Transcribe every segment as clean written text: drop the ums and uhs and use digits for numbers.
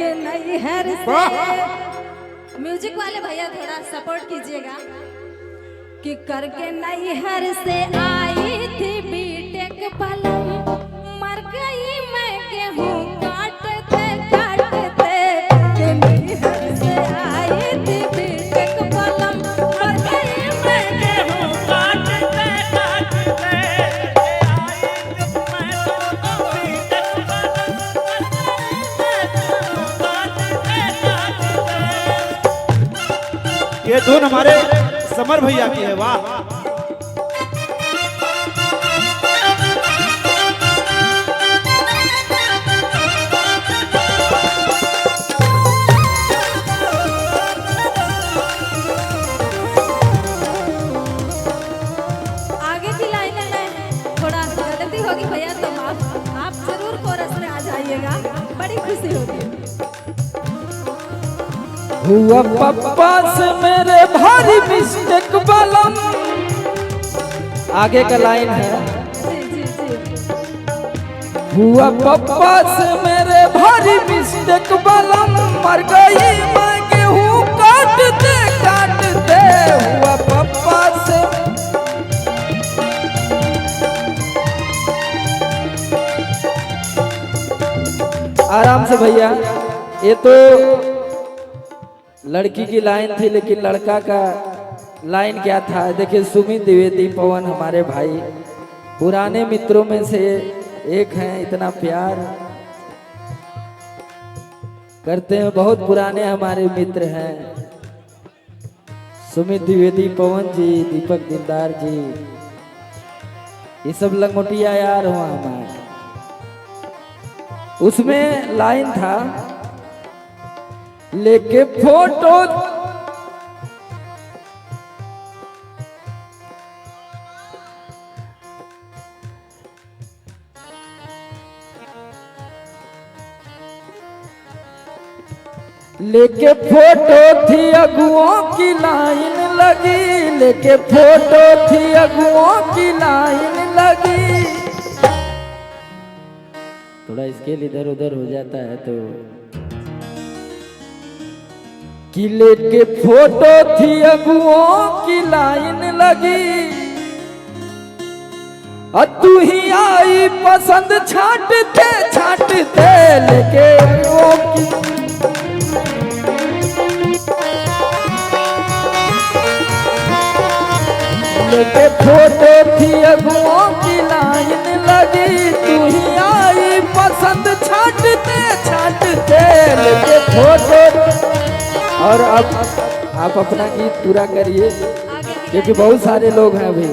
करके नैहर से, म्यूजिक वाले भैया थोड़ा सपोर्ट कीजिएगा, कि करके नैहर से आई थी बीटेक पलम, मर गई मैं गेहूं काटते काटते, कि नैहर से आई थी बीटेक पलम, मर गई मैं गेहूं काटते काटते, ये धुन हमारे समर भैया की है। वाह आगे की लाइनें में थोड़ा गलती होगी भैया, तो आप जरूर कोरस में आ जाइएगा, बड़ी खुशी होगी। हुआ पप्पा से मेरे भारी मिस्टेक बलम, आगे का लाइन है। हुआ पप्पा से मेरे भारी मिस्टेक बलम, मर गई मैं गेहूं काटते काटते, हुआ पप्पा से। आराम से भैया, ये तो लड़की की लाइन थी, लेकिन लड़का का लाइन क्या था देखिए। सुमित द्विवेदी पवन हमारे भाई पुराने मित्रों में से एक हैं, इतना प्यार करते हैं, बहुत पुराने हमारे मित्र हैं। सुमित द्विवेदी, पवन जी, दीपक दिलदार जी, ये सब लंगोटिया यार हुआ हमारे। उसमें लाइन था, लेके फोटो लेके फोटो थी अगुओं की लाइन लगी, लेके फोटो थी अगुओं की लाइन लगी। थोड़ा स्केल इधर उधर हो जाता है तो, कि लेके फोटो थी अगुओं की लाइन लगी, और तू ही आई पसंद छाटते छाटते, लेके अगुओं की। लेके फोटो थी अगुओं की लाइन लगी, तू ही आई पसंद छाटते छाटते, लेके फोटो। और अब आप अपना गीत पूरा करिए, क्योंकि बहुत सारे लोग हैं अभी।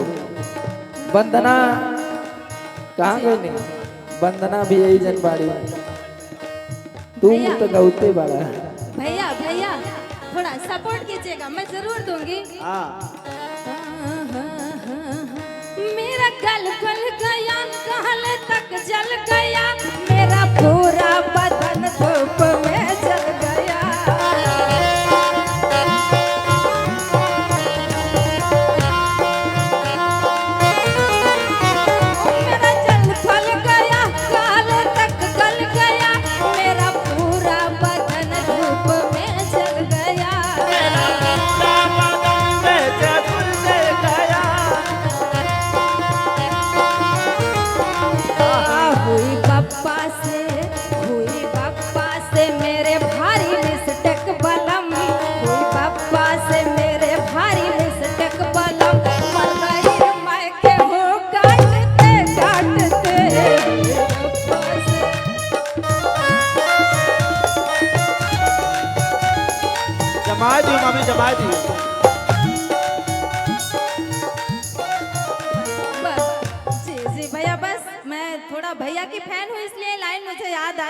वंदना कहाँ गई? नहीं, वंदना भी यही जनबाड़ी में, तुम तो गौते बड़ा है। भैया भैया थोड़ा सपोर्ट कीजिएगा, मैं जरूर दूंगी। मेरा गल खुल गया, कहल तक जल गया, मेरा पूरा बदन धूप में जल गया। मेरा जल खुल गया, कहल तक गल गया, मेरा पूरा बदन धूप में जल गया। हुई पप्पा से मेरे भारी मिस्टेक बलम, हुई पप्पा से मेरे भारी मिस्टेक बलम, मर गई मैं गेहूं काटते काटते, पप्पा से। जमा दी मामी, जमा दी। जी जी भैया, बस मैं थोड़ा भैया की फैन हूँ, इसलिए लाइन मुझे याद आई।